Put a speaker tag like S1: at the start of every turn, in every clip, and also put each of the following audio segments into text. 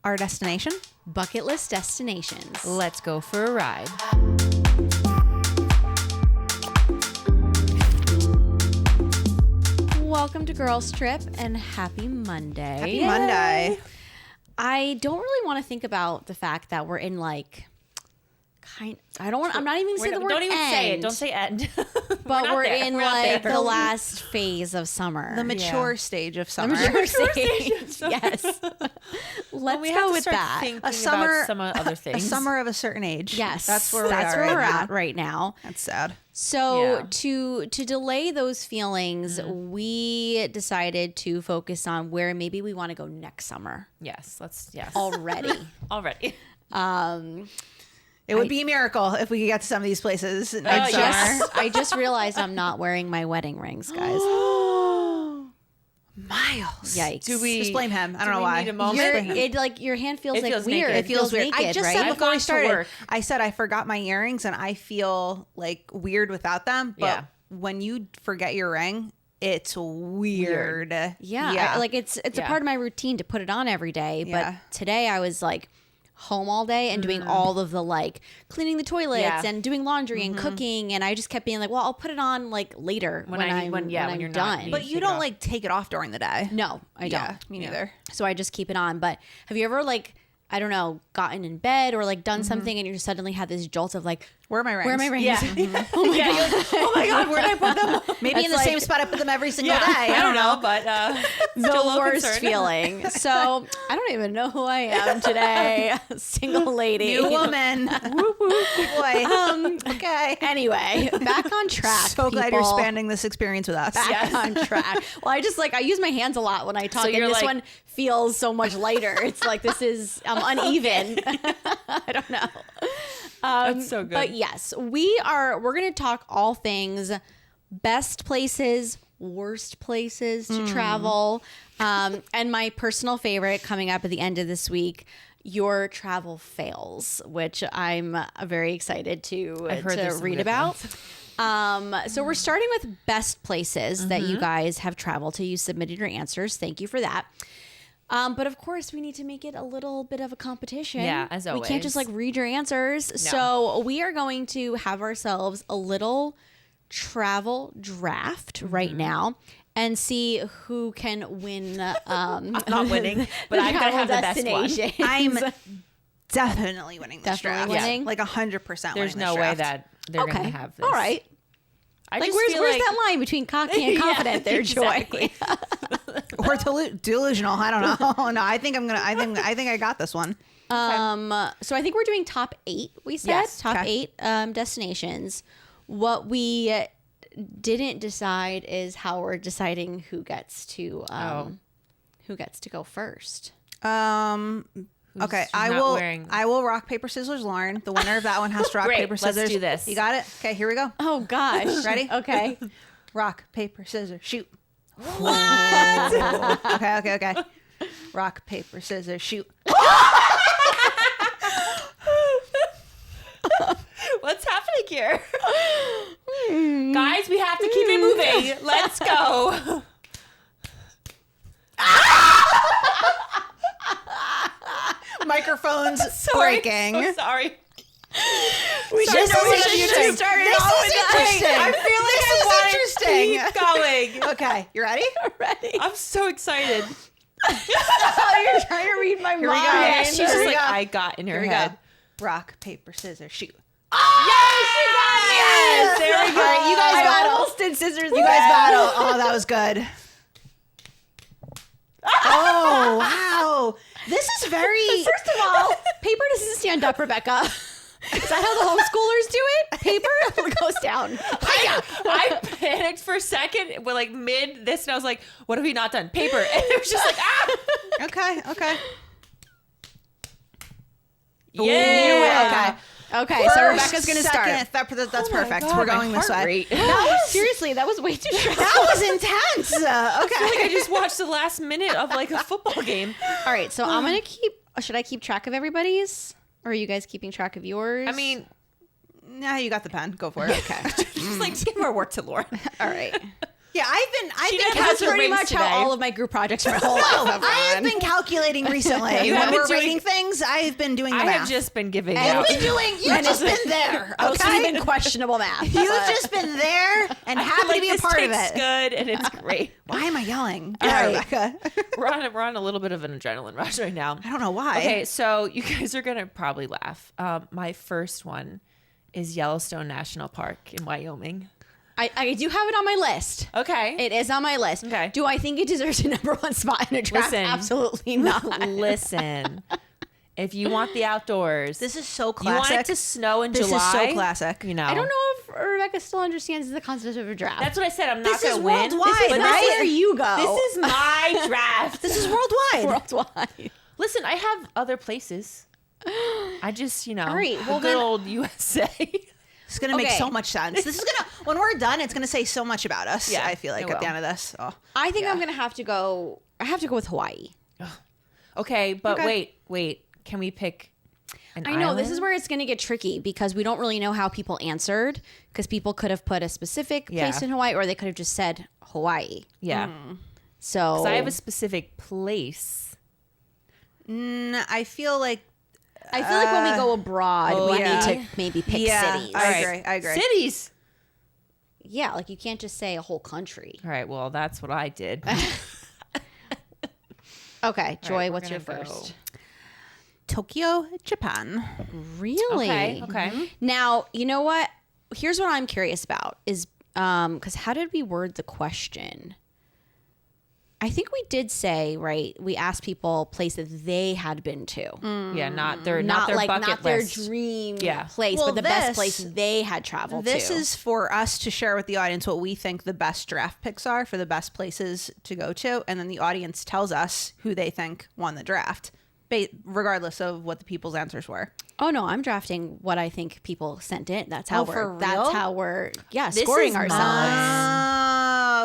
S1: Our destination?
S2: Bucket list destinations.
S3: Let's go for a ride.
S2: Welcome to Girls Trip and happy Monday.
S1: Happy Monday.
S2: I don't really want to think about the fact that we're in like I'm not even saying the word
S3: Don't even
S2: end,
S3: say it. Don't say end.
S2: But we're
S3: there.
S2: in
S3: We're not
S2: like
S3: there.
S2: the last phase of summer.
S1: The mature stage of summer.
S2: The mature stage. Yes. Let's
S3: we
S2: go
S3: have to
S2: with
S3: start
S2: that.
S3: thinking
S1: A summer,
S3: about some other things.
S1: A summer of a certain age.
S2: Yes.
S1: That's where
S2: we're
S1: right
S2: at
S1: now.
S2: right now.
S1: That's sad.
S2: So
S3: Yeah.
S2: to delay those feelings, we decided to focus on where maybe we want to go next summer
S3: Yes.
S2: already.
S3: Already.
S1: It would be a miracle if we could get to some of these places next summer.
S2: I just realized I'm not wearing my wedding rings, guys.
S1: Miles.
S2: Yikes.
S3: Do we
S1: Just blame him. I don't know why.
S3: Need a moment?
S2: Your hand feels
S3: It
S2: like
S3: feels
S2: weird.
S3: naked.
S1: It feels weird.
S2: naked,
S1: I just
S2: right?
S1: said
S3: I've
S1: before we
S3: gone to
S1: started,
S3: work.
S1: I said I forgot my earrings and I feel like weird without them. But
S3: Yeah.
S1: when you forget your ring, it's weird.
S2: Yeah. It's a
S3: Yeah.
S2: part of my routine to put it on every day.
S1: Yeah.
S2: But today I was like home all day and doing all of the like cleaning the toilets
S3: Yeah.
S2: and doing laundry and cooking, and I just kept being like, well, I'll put it on like later when I'm
S3: when
S2: you're
S3: you're not
S2: done.
S3: needing
S1: But
S3: to
S1: you
S3: take it
S1: don't
S3: off.
S1: like take it off during the day.
S2: No, I don't.
S1: Yeah, me neither.
S2: So I just keep it on. But have you ever like, I don't know, gotten in bed or like done something and you suddenly have this jolt of like,
S1: Where are my rings?
S2: where are my rings?
S3: Yeah.
S2: Oh my God.
S3: You're like, oh my God, where did I put them?
S1: Maybe in the
S3: That's
S1: same
S3: like-
S1: spot I put them every single day.
S3: I don't know, but still a
S2: The
S3: little
S2: worst
S3: concerned.
S2: feeling. So I don't even know who I am today. Single lady.
S1: New woman. Whoop, whoop, boy. Okay.
S2: Anyway, back on track.
S1: So glad you're
S2: people.
S1: spending this experience with us.
S2: Back on track. Well, I use my hands a lot when I talk,
S3: So
S2: and
S3: you're
S2: this
S3: like-
S2: one feels so much lighter. It's like I'm uneven. I don't know.
S3: That's so good.
S2: But yes, we're going to talk all things best places, worst places to travel, and my personal favorite coming up at the end of this week, your travel fails, which I'm very excited to
S3: I've heard there's some
S2: read
S3: good
S2: about. So we're starting with best places that you guys have traveled to. You submitted your answers. Thank you for that. But of course, we need to make it a little bit of a competition.
S3: Yeah, as
S2: We can't just
S3: always.
S2: like read your answers. So we are going to have ourselves a little travel draft right now and see who can win.
S3: I'm not winning, but I'm gonna have the best one.
S1: I'm definitely winning this
S2: Definitely
S1: draft.
S2: winning?
S1: Like 100%
S3: There's
S1: winning
S3: no
S1: this
S3: way
S1: draft.
S3: that they're
S2: Okay.
S3: gonna have this.
S2: All right.
S3: I
S2: Like
S3: just
S2: where's
S3: feel
S2: where's
S3: like
S2: that line between cocky and confident there,
S3: exactly.
S2: Joy?
S1: Or delusional. I don't know. No, I think I got this one.
S2: So I think we're doing top 8. We said
S3: Yes.
S2: top
S1: Okay.
S2: 8 destinations. What we didn't decide is how we're deciding who gets to go first.
S1: Okay,
S3: who's not wearing-
S1: I will rock paper scissors, Lauren. The winner of that one has to rock
S3: Great,
S1: paper
S3: let's
S1: scissors.
S3: do this.
S1: You got it? Okay, here we go.
S2: Oh gosh.
S1: Ready?
S2: Okay.
S1: Rock paper scissors shoot. What? Okay. Rock paper scissors shoot.
S3: What's happening here? Guys, we have to keep it moving. Let's go.
S1: Microphones
S3: Sorry,
S1: breaking.
S3: So sorry.
S2: We
S1: This is interesting.
S2: just started
S1: This
S2: off
S1: is
S2: with that.
S1: interesting.
S3: I feel like
S1: This is
S3: I
S1: interesting.
S3: want to keep going.
S1: Okay, you ready?
S2: Ready?
S3: I'm so excited.
S2: Oh, you're trying to read my
S1: we
S2: mind.
S1: go.
S3: Yeah, she's just
S1: Here we
S3: like,
S1: go.
S3: I got in her
S1: Here we
S3: head.
S1: go. Rock paper scissors shoot.
S3: Yes, there we go.
S1: All right, you guys
S2: I
S1: battle.
S2: almost did scissors.
S1: You guys battle. Oh, that was good. Oh, wow. This is very...
S2: First of all, paper doesn't stand up, Rebecca. Is that how the homeschoolers do it? Paper goes down.
S3: I panicked for a second, but like mid this, and I was like, "What have we not done? Paper?" And it was just like, "Ah!"
S1: Okay.
S3: Yeah.
S2: Okay, so Rebecca's going to start.
S1: That's perfect.
S3: God,
S1: We're
S3: my
S1: going this
S3: heart
S1: way.
S3: rate.
S2: Seriously, that was way too stressful.
S1: That was intense. Okay.
S3: I feel like I just watched the last minute of like a football game.
S2: All right, so I'm going to should I keep track of everybody's? Or are you guys keeping track of yours?
S3: I mean,
S1: Nah, you got the pen. Go for it. Okay.
S3: just like give more work to Lauren.
S2: all right.
S1: Yeah, I've been
S3: didn't
S2: That's
S3: have to
S2: pretty
S3: race
S2: much how
S3: today.
S2: all of my group projects for my whole life have
S1: I have
S2: gone.
S1: been calculating recently.
S3: You
S1: When
S3: have
S1: we're
S3: been
S1: rating things, I've been doing the
S3: I
S1: math.
S3: have just been giving
S1: You've
S3: out.
S1: been doing. You've just been there.
S2: Mostly
S1: Okay.
S2: been questionable math.
S1: You've
S2: but-
S1: just been there and happy
S3: Like,
S1: to be a
S3: this
S1: part of
S3: tastes
S1: it.
S3: good and it's great.
S1: Why am I yelling?
S2: All
S1: Yeah,
S2: right.
S1: Rebecca.
S3: We're on a little bit of an adrenaline rush right now.
S1: I don't know why.
S3: Okay, so you guys are gonna probably laugh. My first one is Yellowstone National Park in Wyoming.
S2: I do have it on my list.
S3: Okay.
S2: It is on my list.
S3: Okay.
S2: Do I think it deserves a number one spot in a draft?
S3: Listen.
S2: Absolutely not.
S3: Listen, if you want the outdoors,
S1: This is so
S3: you
S1: classic.
S3: want it to snow in
S1: This
S3: July.
S1: is so classic.
S3: You know,
S2: I don't know if Rebecca still understands the concept of a draft.
S3: That's what I said. I'm not
S1: This
S3: gonna
S1: is
S3: win.
S1: worldwide,
S2: this is
S3: but
S2: not
S1: right?
S2: where you go.
S3: This is my draft.
S1: This is worldwide.
S2: worldwide.
S3: Listen, I have other places. I just,
S2: All right,
S3: the
S2: well
S3: good
S2: then-
S3: old USA.
S1: It's gonna make
S2: Okay.
S1: so much sense. This is gonna when we're done. It's gonna say so much about us.
S3: Yeah,
S1: I feel like
S3: it
S1: at the
S3: will.
S1: end of this. Oh.
S2: I think I'm gonna have to go. I have to go with Hawaii.
S3: Okay, but
S1: Okay.
S3: wait. Can we pick an
S2: I know this
S3: island?
S2: is where it's going to get tricky because we don't really know how people answered because people could have put a specific place
S3: Yeah.
S2: in Hawaii or they could have just said Hawaii.
S3: Yeah.
S2: So
S3: So I have a specific place.
S1: I feel like
S2: I feel like when we go abroad, we
S1: yeah.
S2: need to maybe pick
S1: yeah,
S2: cities.
S1: I agree. I agree.
S3: Cities.
S2: Yeah, like you can't just say a whole country.
S3: All right, well, that's what I did.
S2: Okay, Joy,
S3: right, we're
S2: what's your
S3: gonna
S2: first?
S1: Tokyo, Japan.
S2: Really?
S3: Okay.
S2: Now, you know what? Here's what I'm curious about is because how did we word the question? I think we did say, right, we asked people places they had been to.
S3: Yeah, not their
S2: Like
S3: bucket
S2: not their
S3: list.
S2: dream
S3: Yeah.
S2: place,
S1: Well,
S2: but the best
S1: this-
S2: place they had traveled
S1: This
S2: to.
S1: is for us to share with the audience what we think the best draft picks are for the best places to go to, and then the audience tells us who they think won the draft, regardless of what the people's answers were.
S2: Oh no, I'm drafting what I think people sent in. That's how
S1: Oh, for
S2: that's
S1: real?
S2: how we're
S3: This
S2: scoring
S3: is
S2: ourselves.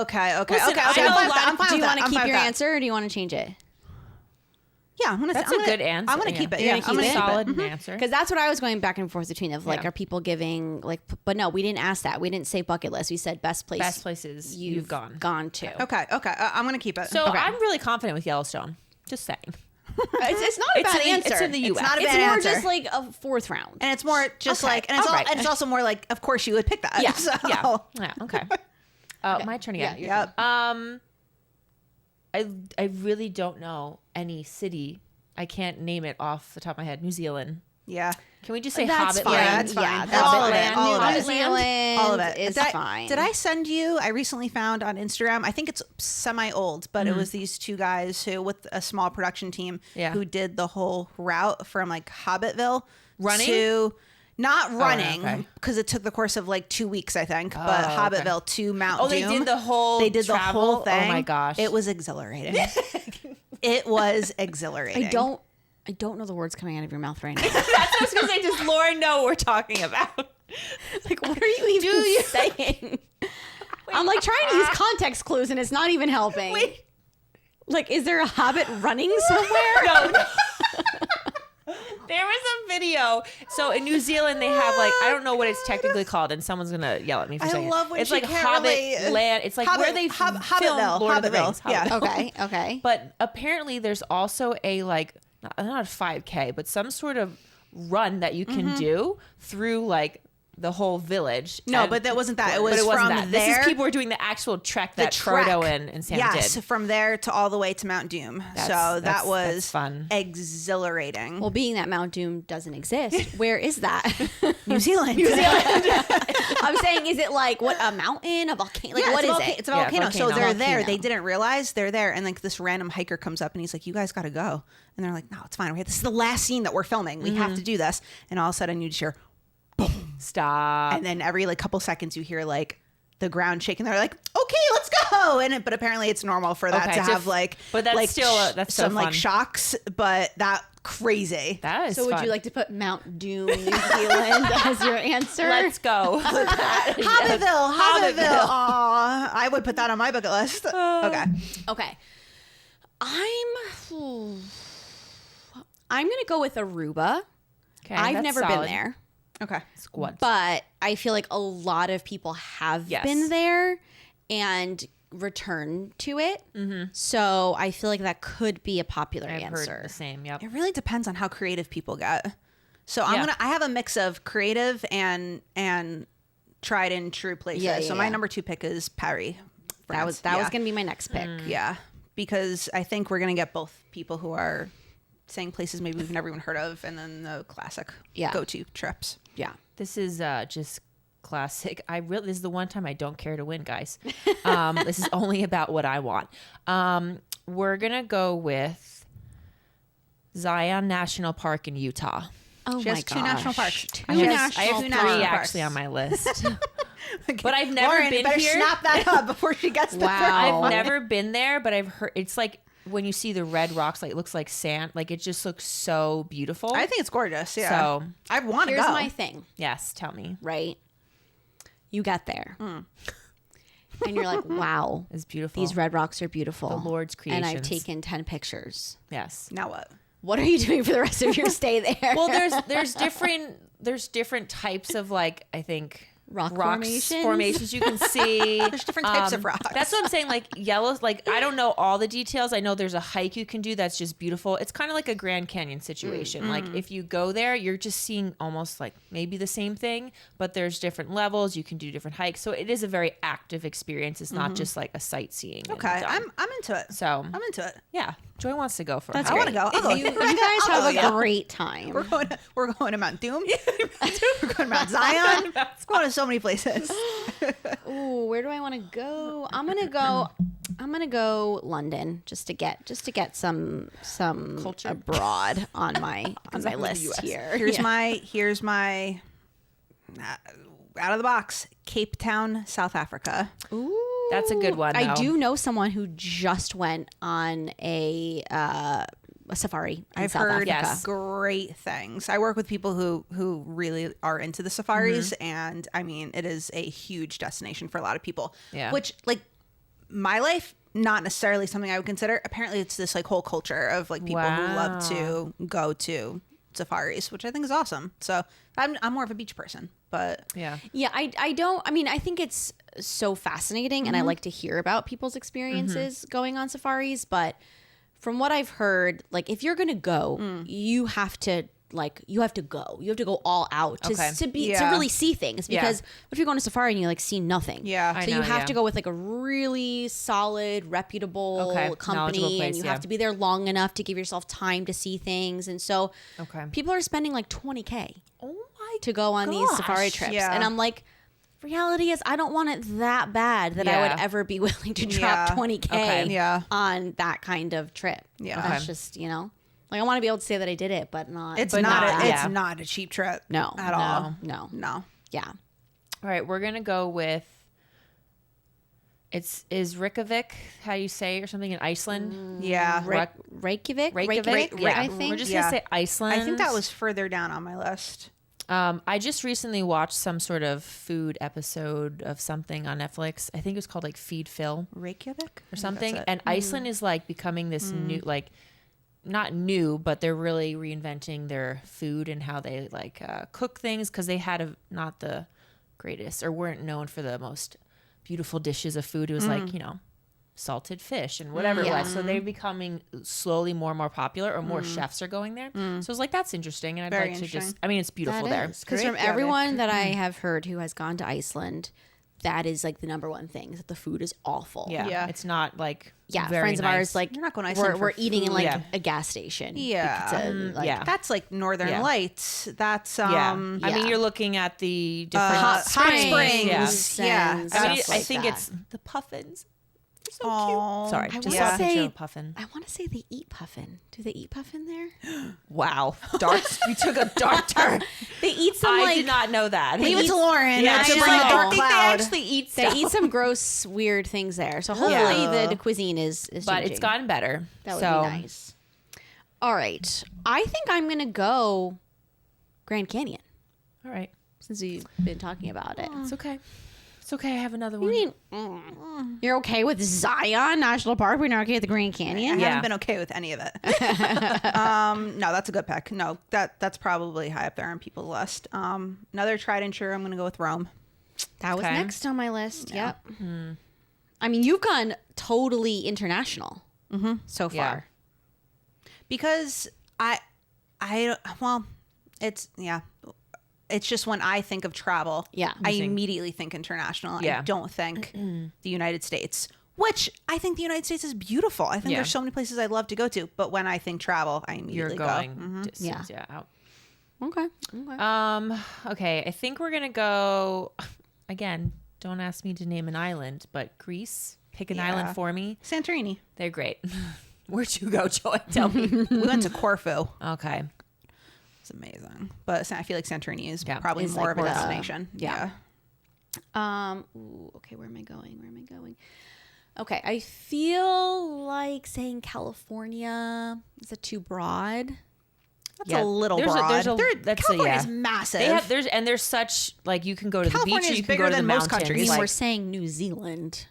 S1: Okay.
S3: Listen,
S1: Okay.
S3: I
S1: Okay.
S3: know
S1: I'm fine
S3: a
S1: with
S3: lot
S1: that.
S3: of-
S1: I'm fine
S2: Do you
S1: with
S2: want
S1: that.
S2: to keep
S1: I'm fine
S2: your
S1: with that.
S2: answer or do you want to change it?
S1: Yeah, I'm gonna.
S3: That's
S1: I'm
S3: a
S1: gonna-
S3: good answer.
S1: I'm gonna keep it.
S2: You're
S1: Yeah,
S2: gonna
S1: I'm
S2: keep
S1: gonna
S2: it?
S1: keep
S3: Solid
S1: it.
S3: answer.
S2: Because that's what I was going back and forth between of like,
S3: Yeah.
S2: are people giving like, but no, we didn't ask that. We didn't say bucket list. We said best place.
S3: Best places you've gone.
S2: Gone to.
S1: Okay. Okay. I'm gonna keep it.
S3: So
S2: Okay.
S3: I'm really confident with Yellowstone. Just saying.
S2: It's not a
S3: It's
S2: bad
S3: in the-
S2: answer.
S3: it's in the US.
S1: not a
S2: It's
S1: bad
S2: more
S1: answer.
S2: just like a fourth round.
S1: and it's more just
S2: Okay.
S1: like, and it's
S3: All right.
S1: and it's also more like, of course you would pick that.
S2: Yeah.
S1: So.
S3: Yeah. Okay. My turn again.
S1: Yep.
S3: I really don't know any city. I can't name it off the top of my head. New Zealand.
S1: Yeah.
S3: Can we just say
S2: That's
S3: Hobbit
S2: fine.
S3: Land?
S1: Yeah, that's fine.
S2: Yeah,
S1: That's all of it.
S3: Hobbitland.
S1: All of
S2: New
S1: it.
S2: Zealand
S1: All of it
S2: is
S1: did I,
S2: fine.
S1: Did I send you? I recently found on Instagram. I think it's semi-old, but it was these two guys who, with a small production team,
S3: Yeah.
S1: who did the whole route from like Hobbitville
S3: Running?
S1: to. Not running
S3: okay.
S1: because it took the course of like 2 weeks, I think. But
S3: okay.
S1: Hobbitville to Mount
S3: Oh, they
S1: Doom.
S3: did the whole
S1: They did the
S3: travel?
S1: whole
S3: Oh
S1: thing.
S3: my gosh.
S1: It was exhilarating. It was exhilarating.
S2: I don't know the words coming out of your mouth right now.
S3: That's what I was gonna say. Does Lauren know what we're talking about?
S2: Like, what are you even saying? I'm like trying to use context clues and it's not even helping.
S3: Wait.
S2: Like, is there a hobbit running somewhere?
S3: No. There was a video. So in New Zealand, they have like, I don't know what it's technically called, and someone's gonna yell at me for
S1: I
S3: saying
S1: love when
S3: it's
S1: she
S3: like
S1: can't
S3: Hobbit
S1: really-
S3: land. It's like where they film
S1: Hobbitville.
S3: Lord of the Rings.
S1: Hobbitville. Yeah.
S3: Hobbitville.
S2: Okay.
S3: But apparently, there's also a like not a 5K, but some sort of run that you can do through like the whole village.
S1: No,
S3: And-
S1: but that wasn't that. It was
S3: but it wasn't
S1: from
S3: that.
S1: there.
S3: This is people were doing the actual trek
S1: the
S3: that
S1: trek.
S3: Frodo and Sam
S1: yes,
S3: did.
S1: from there to all the way to Mount Doom. So that
S3: that's
S1: was
S3: fun.
S1: exhilarating.
S2: Well, being that Mount Doom doesn't exist, where is that?
S1: New Zealand.
S2: I'm saying, is it like what a mountain, a volcano? Like,
S1: Yeah,
S2: what
S1: it's
S2: is
S1: a
S2: it?
S1: It's a
S3: Yeah,
S1: volcano. So
S3: volcano.
S1: they're there.
S2: Volcano.
S1: They didn't realize they're there. And like this random hiker comes up and he's like, "You guys got to go." And they're like, "No, it's fine. This is the last scene that we're filming. We have to do this." And all of a sudden you just hear,
S3: Stop.
S1: and then every like couple seconds you hear like the ground shaking. They're like, "Okay, let's go." And but apparently it's normal for that
S3: Okay,
S1: to
S3: to
S1: have
S3: f-
S1: like,
S3: but that's
S1: like
S3: still that's so
S1: some
S3: fun.
S1: like shocks. But that crazy.
S3: That is
S2: So would
S3: fun.
S2: you like to put Mount Doom, New Zealand as your answer?
S3: Let's go.
S1: Hobbitville. Aw, I would put that on my bucket list. Okay.
S2: Okay. I'm gonna go with Aruba.
S3: Okay,
S2: I've
S3: that's
S2: never
S3: solid.
S2: been there,
S1: Okay.
S3: Squad.
S2: but I feel like a lot of people have
S3: Yes.
S2: been there, and return to it. So I feel like that could be a popular
S3: I've
S2: answer.
S3: heard the same. Yep.
S1: It really depends on how creative people get. So I have a mix of creative and tried and true places. So my number 2 pick is Paris.
S2: That was going to be my next pick.
S1: Yeah, because I think we're going to get both people who are saying places maybe we've never even heard of, and then the classic go-to trips.
S2: Yeah.
S3: This is just classic. This is the one time I don't care to win, guys. This is only about what I want. We're gonna go with Zion National Park in Utah.
S2: Oh
S1: She
S2: my
S1: has
S2: gosh.
S1: 2 national parks.
S2: Two
S3: I have
S2: national
S3: 3
S2: parks.
S3: actually on my list, but I've never
S1: Lauren,
S3: been
S1: better
S3: here.
S1: snap that up before she gets the
S2: Wow.
S3: I've never been there, but I've heard it's like when you see the red rocks, like it looks like sand. Like it just looks so beautiful.
S1: I think it's gorgeous. Yeah.
S3: So
S1: I want to go.
S2: Here's my thing,
S3: yes, tell me.
S2: right? You get there. And you're like, wow,
S3: It's beautiful.
S2: these red rocks are beautiful.
S3: The Lord's
S2: And I've
S3: creations.
S2: taken 10 pictures.
S3: Yes.
S1: Now what?
S2: What are you doing for the rest of your stay there?
S3: Well, there's different types of like I think
S2: Rock
S3: rocks
S2: formations?
S3: you can see.
S1: There's different types of rocks.
S3: That's what I'm saying. Like yellows, like I don't know all the details. I know there's a hike you can do that's just beautiful. It's kind of like a Grand Canyon situation. Like if you go there, you're just seeing almost like maybe the same thing, but there's different levels. You can do different hikes, so it is a very active experience. It's not just like a sightseeing. and
S1: Okay,
S3: done.
S1: I'm into it.
S3: So
S1: I'm into it.
S3: yeah, Joy wants to go for
S2: That's
S3: it.
S1: I want to go. I'll go.
S2: You guys have a great time.
S1: We're going to Mount Doom. We're going to Mount Zion. We're going to so many places.
S2: Ooh, where do I want to go? I'm gonna go London just to get some
S3: Culture.
S2: abroad on my
S3: I'm in the
S2: list
S3: US.
S2: here.
S1: Here's my out of the box Cape Town, South Africa.
S2: Ooh,
S3: That's a good one,
S2: I
S3: though.
S2: do know someone who just went on a safari in
S1: I've
S2: South
S1: heard
S2: Africa.
S1: great things. I work with people who really are into the safaris,
S3: Mm-hmm.
S1: and I mean, it is a huge destination for a lot of people.
S3: Yeah.
S1: Which, like, my life, not necessarily something I would consider. Apparently, it's this like whole culture of like people who love to go to safaris, which I think is awesome. So I'm more of a beach person, but
S3: Yeah.
S2: Yeah, I mean, I think it's so fascinating and I like to hear about people's experiences going on safaris, but from what I've heard, like if you're going to go, you have to go all out to
S3: Okay.
S2: to really see things, because if you're going to safari and you like see nothing.
S1: Yeah.
S2: So
S3: I
S2: you
S3: know,
S2: have
S3: yeah.
S2: to go with like a really solid, reputable
S3: Okay, knowledgeable
S2: company,
S3: place,
S2: and you
S3: yeah.
S2: have to be there long enough to give yourself time to see things. And so
S3: Okay.
S2: people are spending like $20K
S3: Oh my
S2: to go on these safari trips.
S1: yeah.
S2: And I'm like, reality is I don't want it that bad that I
S3: Yeah.
S2: would ever be willing to drop
S1: Yeah.
S2: 20K
S3: Okay.
S1: Yeah.
S2: on that kind of trip.
S1: Yeah.
S2: That's
S3: Okay.
S2: just, like I want to be able to say that I did it, but not.
S1: it's
S3: But
S1: not
S3: not-
S1: a,
S3: yeah.
S1: it's not a cheap trip.
S2: No.
S1: At all.
S2: No.
S1: No.
S2: Yeah.
S3: All right, we're gonna go with. Is Reykjavik how you say it or something in Iceland?
S1: Yeah.
S2: Reykjavik?
S3: Reykjavik, yeah.
S2: I think.
S3: We're just
S1: Yeah.
S3: gonna say Iceland.
S1: I think that was further down on my list.
S3: I just recently watched some sort of food episode of something on Netflix. I think it was called like Feed Phil
S1: Reykjavik
S3: or something. And Iceland is like becoming this new, like, not new, but they're really reinventing their food and how they like cook things, because they had not the greatest or weren't known for the most beautiful dishes of food. It was like, salted fish and whatever it was. So they're becoming slowly more and more popular, or more chefs are going there. So I was like, that's interesting. And I'd
S1: Very
S3: like to just,
S1: interesting.
S3: I mean, it's beautiful there.
S2: Because from
S1: Reykjavik.
S2: everyone that I have heard who has gone to Iceland, that is like the number one thing, is that the food is awful.
S3: Yeah.
S1: Yeah.
S3: It's not like,
S2: Yeah,
S3: very
S2: friends of
S3: nice.
S2: ours, like,
S1: You're not going to Iceland
S2: we're
S1: for
S2: eating in
S1: food.
S2: like
S3: Yeah.
S2: a gas station.
S1: Yeah.
S2: Pizza, like,
S3: yeah.
S1: That's like Northern
S3: Yeah.
S1: Lights. That's
S3: Yeah. I
S2: yeah.
S3: mean, you're looking at the different
S1: hot springs.
S3: Yeah.
S2: and
S3: I mean,
S2: stuff
S3: I
S2: like
S3: think
S2: that.
S3: it's the puffins. They're so
S1: Aw.
S3: cute. Sorry,
S2: I
S3: just
S2: wanna
S3: saw a picture
S2: say-
S3: of a puffin.
S2: I want to say they eat puffin. Do they eat puffin there?
S3: Wow, dark. We took a dark turn.
S2: They eat some
S3: I
S2: like
S3: did not know that.
S1: Leave it to Lauren.
S3: Yeah,
S1: to
S2: I
S1: bring the
S2: know.
S1: dark
S3: I think
S1: cloud.
S3: they actually eat
S2: they
S3: stuff.
S2: eat some gross, weird things there. So hopefully
S1: Yeah.
S2: the cuisine is
S3: but
S2: changing.
S3: it's gotten better.
S2: That would
S3: so,
S2: be nice. All right, I think I'm gonna go Grand Canyon,
S3: All right,
S2: since we've been talking about it.
S3: it's okay. It's okay. I have another one.
S2: I mean, you're okay with Zion National Park, but you're not okay with the Grand
S1: I
S2: Canyon?
S3: Yeah.
S1: haven't been okay with any of it. No, that's a good pick. No, that's probably high up there on people's list. Another tried and true. I'm going to go with Rome.
S2: That was
S3: Okay.
S2: next on my list. Yep. I mean, you've gone totally international so far.
S3: Yeah.
S1: Because it's just when I think of travel,
S2: Yeah.
S1: I immediately think international.
S3: Yeah.
S1: I don't think the United States, which I think the United States is beautiful. I think there's so many places I'd love to go to, but when I think travel, I immediately
S3: You're going
S1: go.
S3: distance, out.
S2: Okay.
S3: Okay, I think we're gonna go again. Don't ask me to name an island, but Greece. Pick an island for me.
S1: Santorini.
S3: They're great. Where'd you go, Joy? Tell me.
S1: We went to Corfu.
S3: Okay.
S1: It's amazing, but I feel like Santorini is
S3: Yeah.
S1: probably
S2: It's
S1: more
S2: like
S1: of a
S2: more,
S1: destination.
S2: yeah. Okay, where am I going? Okay, I feel like saying California. Is it too broad?
S1: That's
S3: Yeah,
S1: a little
S3: there's a-
S1: broad.
S3: there's a-
S1: There-
S3: that's a-
S1: California is
S3: yeah.
S1: massive.
S3: There's such like you can go to
S1: California
S3: the beach,
S1: is
S3: you can
S1: bigger
S3: go to the
S1: than most
S3: mountains.
S1: countries.
S2: I mean,
S1: Like-
S2: we're saying New Zealand.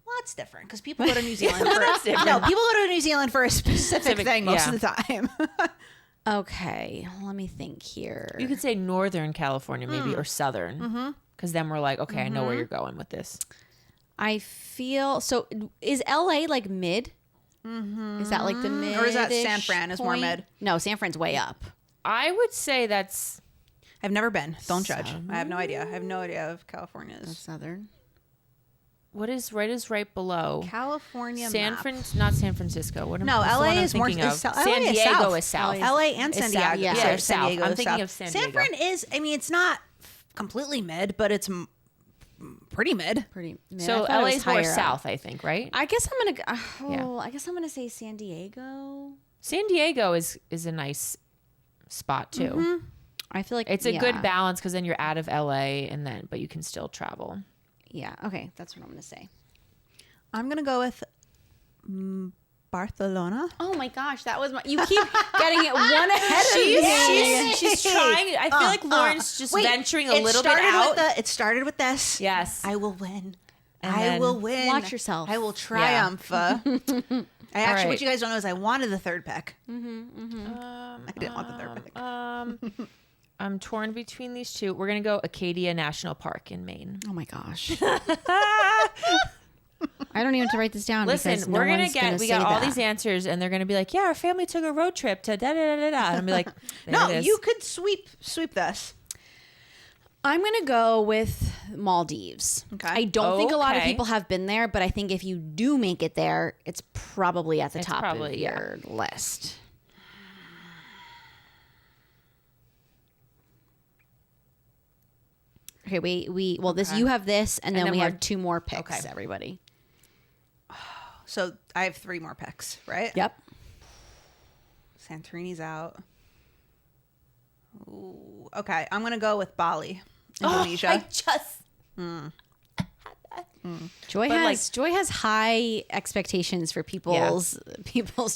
S1: Well, that's different because people go to New Zealand for
S3: different.
S1: no, people go to New Zealand for a specific thing most
S3: yeah.
S1: of the time.
S2: Okay, let me think here.
S3: You could say Northern California maybe or Southern, because then we're like, okay, I know where you're going with this.
S2: I feel so. Is LA like mid? Is that like the mid?
S1: Or is that San Fran is more mid?
S2: No, San Fran's way up.
S3: I would say that's
S1: I've never been. Don't judge. I have no idea. I have no idea if California's
S2: Southern.
S3: what is right below.
S1: California
S3: Not San Francisco. What am
S1: No,
S3: what's the
S1: LA
S3: one I'm
S1: is more.
S3: thinking of?
S1: LA
S3: San
S1: is
S3: Diego
S1: south.
S3: is south.
S1: LA and San
S3: It's
S1: Diego.
S3: south. Yeah,
S1: Sorry,
S3: it's
S1: San
S3: south.
S1: Diego
S3: I'm
S1: is
S3: thinking
S1: south.
S3: of San
S1: San
S3: Diego.
S1: Fran is. I mean, it's not completely mid, but it's pretty mid.
S2: Pretty. Mid.
S3: So
S2: I thought it was
S3: LA's more
S2: higher up.
S3: south, I think, right?
S2: I guess I'm gonna. I guess I'm gonna say San Diego.
S3: San Diego is a nice spot too.
S2: I feel like
S3: It's a good balance because then you're out of LA but you can still travel.
S2: Yeah. Okay, that's what I'm gonna say.
S1: I'm gonna go with Barcelona.
S2: Oh my gosh, that was my. You keep getting it one ahead of me.
S3: She's trying. I feel like Lauren's just venturing a little bit out.
S1: It started with this.
S3: Yes.
S1: I will win.
S3: And
S1: I
S3: then
S1: will win.
S2: watch yourself.
S1: I will triumph. I actually,
S3: right.
S1: what you guys don't know is I wanted the third pick. I didn't want the third pick.
S3: I'm torn between these two. We're gonna go Acadia National Park in Maine.
S2: Oh my gosh. I don't even have to write this down.
S3: Listen,
S2: because
S3: we're
S2: no
S3: gonna
S2: one's
S3: get. We
S2: say
S3: got all
S2: that.
S3: these answers, and they're gonna be like, "Yeah, our family took a road trip to da da da da da." And I'll be like,
S1: No,
S3: it is.
S1: you could sweep this.
S2: I'm gonna go with Maldives.
S1: Okay.
S2: I don't think a lot of
S3: Okay.
S2: people have been there, but I think if you do make it there, it's probably at the
S3: It's
S2: top
S3: probably,
S2: of your list. Okay, well this you have this, and then
S3: then
S2: we
S3: we're-
S2: have two more picks.
S3: Okay.
S2: Everybody.
S1: So I have 3 more picks, right?
S2: Yep.
S1: Santorini's out. Ooh, okay, I'm gonna go with Bali, Indonesia.
S3: I just.
S2: Joy
S3: But,
S2: has high expectations for people's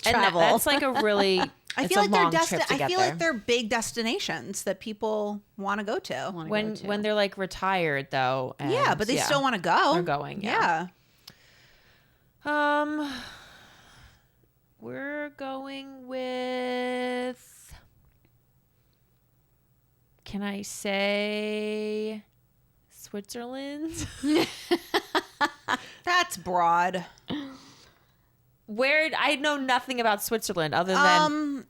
S2: travel.
S3: And that's like a really.
S1: I
S3: it's
S1: feel
S3: a
S1: like they're
S3: long trip to
S1: I
S3: get
S1: feel
S3: there.
S1: like they're big destinations that people want to go to.
S3: when they're like retired though. And,
S1: Yeah, but they still want to go.
S3: They're going, yeah. We're going with. Can I say Switzerland?
S1: That's broad.
S3: Where I know nothing about Switzerland other than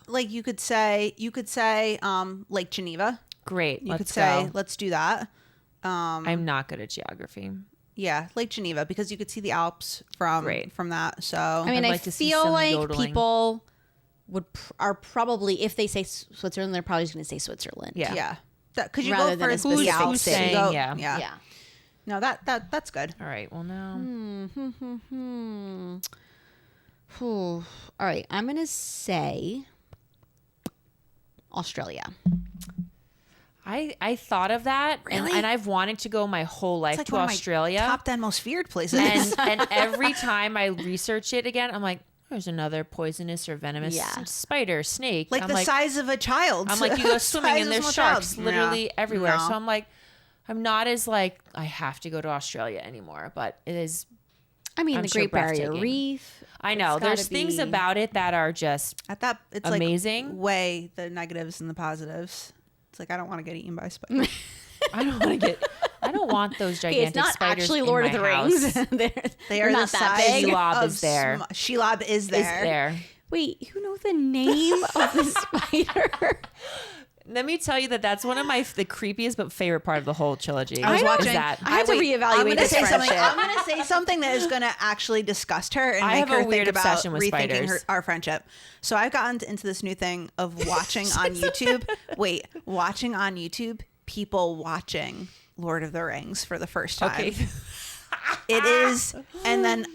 S1: Like you could say Lake Geneva.
S3: great.
S1: You
S3: Let's
S1: could say
S3: go.
S1: let's do that.
S3: I'm not good at geography.
S1: Yeah, Lake Geneva, because you could see the Alps from that. So
S2: I mean,
S3: I'd
S2: I
S3: like to see
S2: feel
S3: some
S2: like
S3: yodeling.
S2: people are probably, if they say Switzerland, they're probably just going to say Switzerland.
S1: yeah, because you
S2: Rather
S1: go
S2: than
S1: for
S2: a specific
S1: the Alps.
S2: city.
S1: you go-
S3: Yeah.
S1: yeah,
S2: Yeah.
S1: No, that's good.
S3: All right. Well, now
S2: All right. I'm going to say Australia.
S3: I thought of that,
S1: Really?
S3: and I've wanted to go my whole life
S1: It's like
S3: to
S1: one of my
S3: Australia.
S1: top 10 most feared places.
S3: and every time I research it again, I'm like, there's another poisonous or venomous spider, snake.
S1: like
S3: I'm
S1: the size of a child.
S3: I'm like, you go swimming
S1: Size
S3: and
S1: of a
S3: there's
S1: small
S3: sharks
S1: child.
S3: literally
S1: Yeah.
S3: everywhere.
S1: No.
S3: So I'm like, I'm not as like, I have to go to Australia anymore, but it is.
S2: I mean,
S3: I'm
S2: the
S3: sure
S2: Great Barrier
S3: breathtaking.
S2: Reef.
S3: I know
S2: It's
S3: there's
S2: gotta
S3: things
S2: be-
S3: about it that are just
S1: At that, it's
S3: amazing.
S1: like weigh the negatives and the positives. It's like I don't want to get eaten by spiders.
S3: I don't want to don't want those gigantic
S2: it's not
S3: spiders
S2: actually
S3: in
S2: Lord
S3: my
S2: of the
S3: house.
S2: Rings.
S1: They
S2: They're
S1: are
S2: not
S1: the
S2: that
S1: size
S2: big.
S3: Shelob
S1: of
S3: is there.
S1: Shelob is there.
S3: Is there.
S2: Wait, you know the name of the spider?
S3: Let me tell you that's one of the creepiest but favorite part of the whole trilogy.
S1: I was watching.
S3: that.
S2: I had to reevaluate
S1: I'm gonna
S2: this
S1: say something.
S2: friendship.
S1: I'm gonna say something that is gonna actually disgust her and
S3: I
S1: make
S3: have a
S1: her
S3: weird
S1: think about
S3: obsession with
S1: rethinking
S3: spiders.
S1: our friendship. So I've gotten into this new thing of watching on YouTube. Watching on YouTube people watching Lord of the Rings for the first time.
S3: Okay.
S1: It is, and then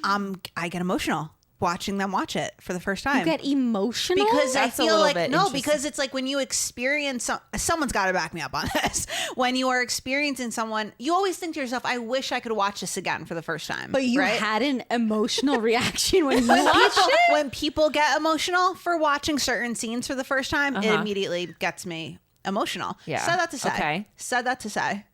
S1: I get emotional watching them watch it for the first time.
S2: You get emotional?
S1: Because
S3: That's a
S1: I feel
S3: little
S1: like
S3: bit
S1: no,
S3: interesting.
S1: because it's like when you experience someone's got to back me up on this. When you are experiencing someone, you always think to yourself, "I wish I could watch this again for the first time."
S2: But you
S1: right?
S2: had an emotional reaction when you
S1: when
S2: watched
S1: people,
S2: it?
S1: when people get emotional for watching certain scenes for the first time, it
S3: Uh-huh.
S1: immediately gets me emotional.
S3: Yeah.
S1: Said that to say.
S3: Okay.
S1: Said that to say.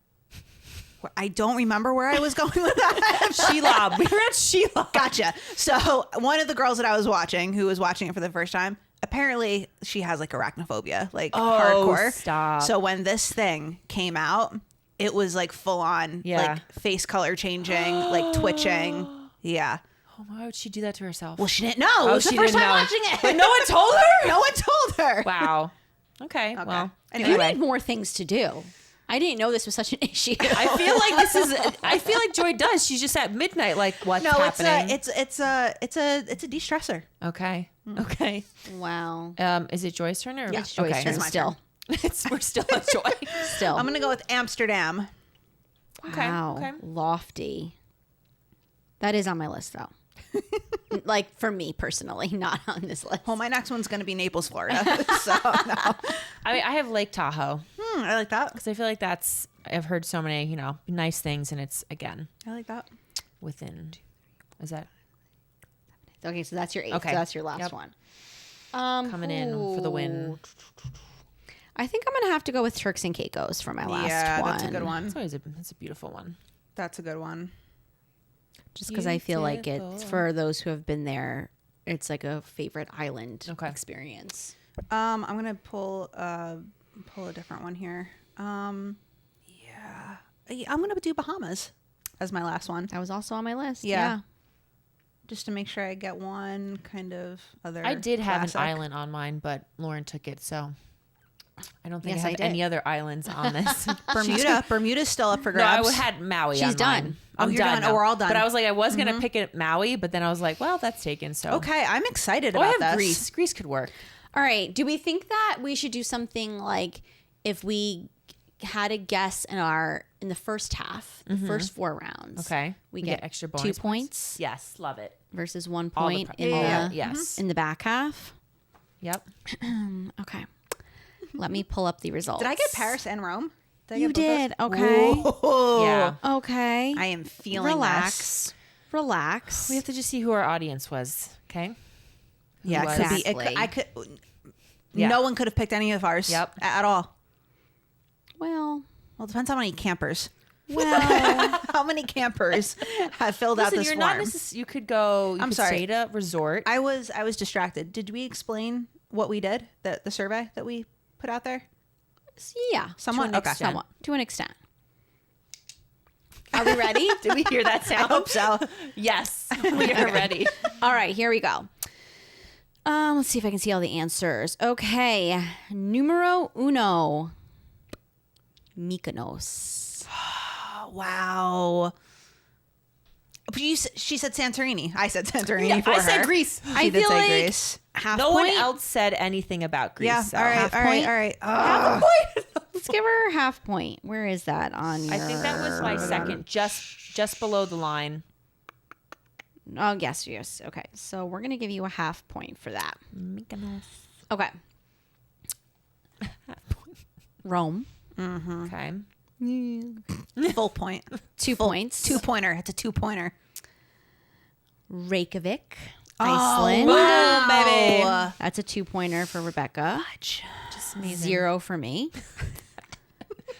S1: I don't remember where I was going with that.
S3: Shelob. We were at Shelob.
S1: Gotcha. So one of the girls that I was watching, who was watching it for the first time, apparently she has like arachnophobia, like hardcore.
S3: Stop.
S1: So when this thing came out, it was like full on,
S3: Yeah.
S1: like face color changing, like twitching. Yeah.
S3: Oh, why would she do that to herself?
S1: Well, she didn't know. It was the
S3: she
S1: first
S3: didn't
S1: time
S3: know.
S1: watching it.
S3: But no one told her?
S1: No one told her.
S3: Wow. Okay. Well,
S1: Anyway.
S2: You need more things to do. I didn't know this was such an issue.
S3: I feel like I feel like Joy does. She's just at midnight, like, what's
S1: No,
S3: happening?
S1: it's a de-stressor.
S3: Okay. Okay.
S2: Wow.
S3: Is it Joy's turn or?
S2: It's Joy's
S3: okay.
S2: turn
S1: It's my
S2: still.
S3: We're still at Joy.
S2: Still.
S1: I'm gonna go with Amsterdam.
S3: Okay.
S2: Wow.
S3: Okay.
S2: Lofty. That is on my list, though. Like, for me personally, not on this list.
S1: Well, my next one's gonna be Naples, Florida. So no.
S3: I have Lake Tahoe
S1: I like that.
S3: because I feel like I've heard so many, nice things, and it's again
S1: I like that.
S3: within. Is that
S2: Okay, so that's your 8th.
S3: Okay.
S2: So that's your last
S3: Yep.
S2: one.
S3: coming in for the win?
S2: I think I'm going to have to go with Turks and Caicos for my last
S1: Yeah,
S2: one.
S1: that's a good one.
S3: It's always that's a beautiful one.
S1: That's a good one.
S2: Just because I feel like it's for those who have been there, it's like a favorite island experience.
S1: I'm gonna pull a different one here. I'm gonna do Bahamas as my last one,
S2: That was also on my list.
S1: Yeah. just to make sure I get one kind of other.
S3: I did have
S1: classic.
S3: an island on mine, but Lauren took it, so I don't think
S2: Yes,
S3: I
S2: I
S3: have
S2: did.
S3: any other islands on this.
S1: Bermuda's still up for
S3: No, I
S1: grabs.
S3: had Maui.
S2: She's
S3: on
S2: done.
S3: mine.
S1: Oh,
S3: I'm
S1: you're
S3: done.
S1: done. Oh,
S3: now.
S1: we're all done.
S3: But I was like, I was gonna pick it Maui, but then I was like, well, that's taken. So
S1: Okay, I'm excited
S3: Oh, I
S1: about
S3: have
S1: this.
S3: Greece. Greece could work.
S2: All right. Do we think that we should do something like if we had a guess in the first half, the first 4 rounds?
S3: Okay.
S2: We
S3: We
S2: get
S3: get extra
S2: 2
S3: bonus
S2: points
S3: Yes, love it.
S2: versus 1
S3: All the
S2: point
S3: pri-
S2: in
S1: Yeah.
S2: the
S3: Yes.
S2: in the back half.
S3: Yep.
S2: Okay. Let me pull up the results.
S1: Did I get Paris and Rome? I
S2: You
S1: get both
S2: did.
S1: those?
S2: Okay.
S1: Whoa.
S3: Yeah.
S2: Okay.
S1: I am feeling
S2: Relax.
S1: this.
S2: Relax.
S3: We have to just see who our audience was. Okay.
S1: Yeah, it
S3: was.
S1: could be.
S2: Exactly.
S1: I could.
S3: Yeah.
S1: No one could have picked any of ours.
S3: Yep.
S1: At all.
S2: Well,
S1: Well, it depends how many campers.
S2: well.
S1: How many campers have filled out
S3: Listen,
S1: this
S3: you're
S1: form?
S3: not necessarily. You could go. You
S1: I'm
S3: could
S1: sorry.
S3: Stay at a resort.
S1: I was distracted. Did we explain what we did? The survey that we put out there?
S2: Yeah.
S1: Somewhat.
S3: an
S1: Okay.
S3: extent.
S2: Somewhat. To an extent. Are we ready?
S3: Did we hear that
S1: I
S3: sound?
S1: hope so.
S3: Yes, we are ready.
S2: All right, here we go. Let's see if I can see all the answers. Okay. Numero uno. Mykonos.
S1: Oh, wow. But she said Santorini. I said Santorini
S3: Yeah,
S1: for
S3: I
S1: her.
S3: said Greece.
S1: She
S2: I
S1: did
S2: feel
S1: say
S2: like
S1: Greece.
S2: half
S3: No
S2: point.
S3: one else said anything about Greece.
S1: Yeah.
S3: so
S1: All right.
S2: half
S1: All right.
S2: point.
S1: All right.
S3: Half a point.
S2: Let's give her half point. Where is that on your...
S3: I think that was my second, just below the line.
S2: Oh, yes. Okay. So we're going to give you a half point for that.
S3: Mykonos.
S2: Okay. Rome.
S3: Okay.
S1: Full point.
S2: 2 points.
S1: 2-pointer. It's a 2-pointer.
S2: Reykjavik, Iceland.
S3: Boom, baby.
S2: That's a 2-pointer for Rebecca.
S3: Just amazing.
S2: 0 for me.